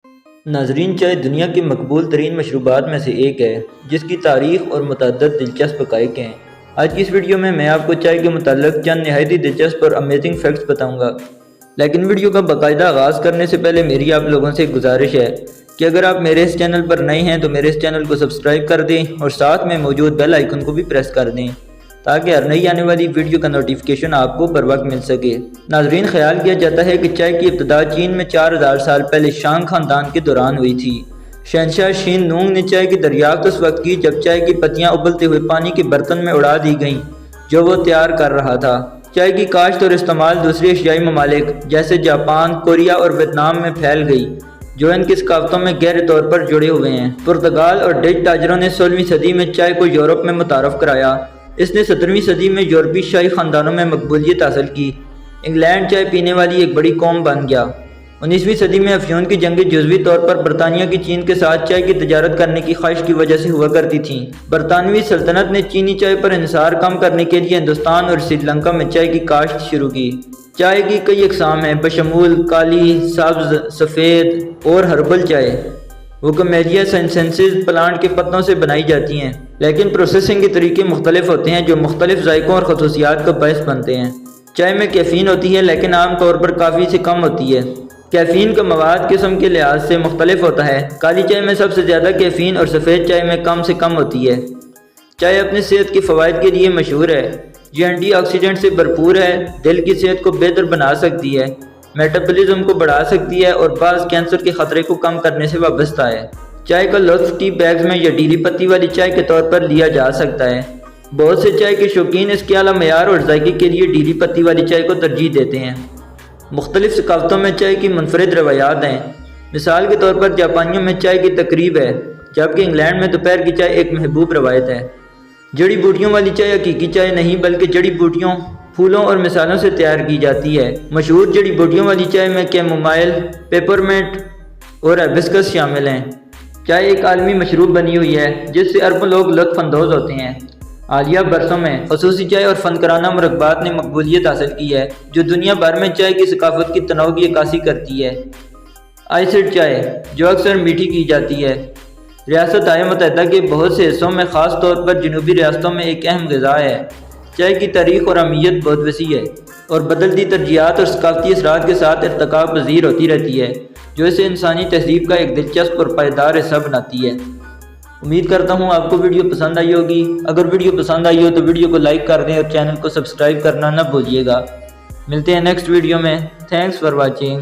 ناظرین، چائے دنیا کی مقبول ترین مشروبات میں سے ایک ہے جس کی تاریخ اور متعدد دلچسپ حقائق ہیں۔ آج کی اس ویڈیو میں آپ کو چائے کے متعلق چند نہایت دلچسپ اور امیزنگ فیکٹس بتاؤں گا، لیکن ویڈیو کا باقاعدہ آغاز کرنے سے پہلے میری آپ لوگوں سے ایک گزارش ہے کہ اگر آپ میرے اس چینل پر نئے ہیں تو میرے اس چینل کو سبسکرائب کر دیں اور ساتھ میں موجود بیل آئیکن کو بھی پریس کر دیں تاکہ ہر نئی آنے والی ویڈیو کا نوٹیفیکیشن آپ کو بر وقت مل سکے۔ ناظرین، خیال کیا جاتا ہے کہ چائے کی ابتدا چین میں 4000 سال پہلے شانگ خاندان کے دوران ہوئی تھی۔ شہنشاہ شین نونگ نے چائے کی دریافت اس وقت کی جب چائے کی پتیاں ابلتے ہوئے پانی کے برتن میں اڑا دی گئیں جو وہ تیار کر رہا تھا۔ چائے کی کاشت اور استعمال دوسری ایشیائی ممالک جیسے جاپان، کوریا اور ویتنام میں پھیل گئی جو ان کی ثقافتوں میں گہرے طور پر جڑے ہوئے ہیں۔ پرتگال اور ڈچ تاجروں نے 16ویں صدی میں چائے کو یورپ میں متعارف کرایا۔ اس نے 17ویں صدی میں یورپی شاہی خاندانوں میں مقبولیت حاصل کی۔ انگلینڈ چائے پینے والی ایک بڑی قوم بن گیا۔ 19ویں صدی میں افیون کی جنگیں جزوی طور پر برطانیہ کی چین کے ساتھ چائے کی تجارت کرنے کی خواہش کی وجہ سے ہوا کرتی تھیں۔ برطانوی سلطنت نے چینی چائے پر انحصار کم کرنے کے لیے ہندوستان اور سری لنکا میں چائے کی کاشت شروع کی۔ چائے کی کئی اقسام ہیں بشمول کالی، سبز، سفید اور ہربل چائے۔ ووکمیلیا سینسنسز پلانٹ کے پتوں سے بنائی جاتی ہیں، لیکن پروسیسنگ کے طریقے مختلف ہوتے ہیں جو مختلف ذائقوں اور خصوصیات کا باعث بنتے ہیں۔ چائے میں کیفین ہوتی ہے لیکن عام طور پر کافی سے کم ہوتی ہے۔ کیفین کا مواد قسم کے لحاظ سے مختلف ہوتا ہے۔ کالی چائے میں سب سے زیادہ کیفین اور سفید چائے میں کم سے کم ہوتی ہے۔ چائے اپنے صحت کے فوائد کے لیے مشہور ہے۔ یہ اینٹی آکسیڈنٹ سے بھرپور ہے، دل کی صحت کو بہتر بنا سکتی ہے، میٹابولزم کو بڑھا سکتی ہے اور بعض کینسر کے خطرے کو کم کرنے سے وابستہ ہے۔ چائے کا لطف ٹی بیگز میں یا ڈیلی پتی والی چائے کے طور پر لیا جا سکتا ہے۔ بہت سے چائے کے شوقین اس کے اعلیٰ معیار اور ذائقے کے لیے ڈیلی پتی والی چائے کو ترجیح دیتے ہیں۔ مختلف ثقافتوں میں چائے کی منفرد روایات ہیں۔ مثال کے طور پر جاپانیوں میں چائے کی تقریب ہے، جبکہ انگلینڈ میں دوپہر کی چائے ایک محبوب روایت ہے۔ جڑی بوٹیوں والی چائے حقیقی چائے نہیں بلکہ جڑی بوٹیوں، پھولوں اور مثالوں سے تیار کی جاتی ہے۔ مشہور جڑی بوٹیوں والی چائے میں کیمومائل، پیپرمنٹ اور ہیبسکس شامل ہیں۔ چائے ایک عالمی مشروب بنی ہوئی ہے جس سے اربوں لوگ لطف اندوز ہوتے ہیں۔ حالیہ برسوں میں خصوصی چائے اور فنکارانہ مرکبات نے مقبولیت حاصل کی ہے جو دنیا بھر میں چائے کی ثقافت کی تنوع کی عکاسی کرتی ہے۔ آئسڈ چائے، جو اکثر میٹھی کی جاتی ہے، ریاستہائے متحدہ کے بہت سے حصوں میں خاص طور پر جنوبی ریاستوں میں ایک اہم غذا ہے۔ چائے کی تاریخ اور اہمیت بہت وسیع ہے اور بدلتی ترجیحات اور ثقافتی اثرات کے ساتھ ارتقاء پذیر ہوتی رہتی ہے جو اسے انسانی تہذیب کا ایک دلچسپ اور پائیدار حصہ بناتی ہے۔ امید کرتا ہوں آپ کو ویڈیو پسند آئی ہوگی۔ اگر ویڈیو پسند آئی ہو تو ویڈیو کو لائک کر دیں اور چینل کو سبسکرائب کرنا نہ بھولیے گا۔ ملتے ہیں نیکسٹ ویڈیو میں۔ Thanks for watching.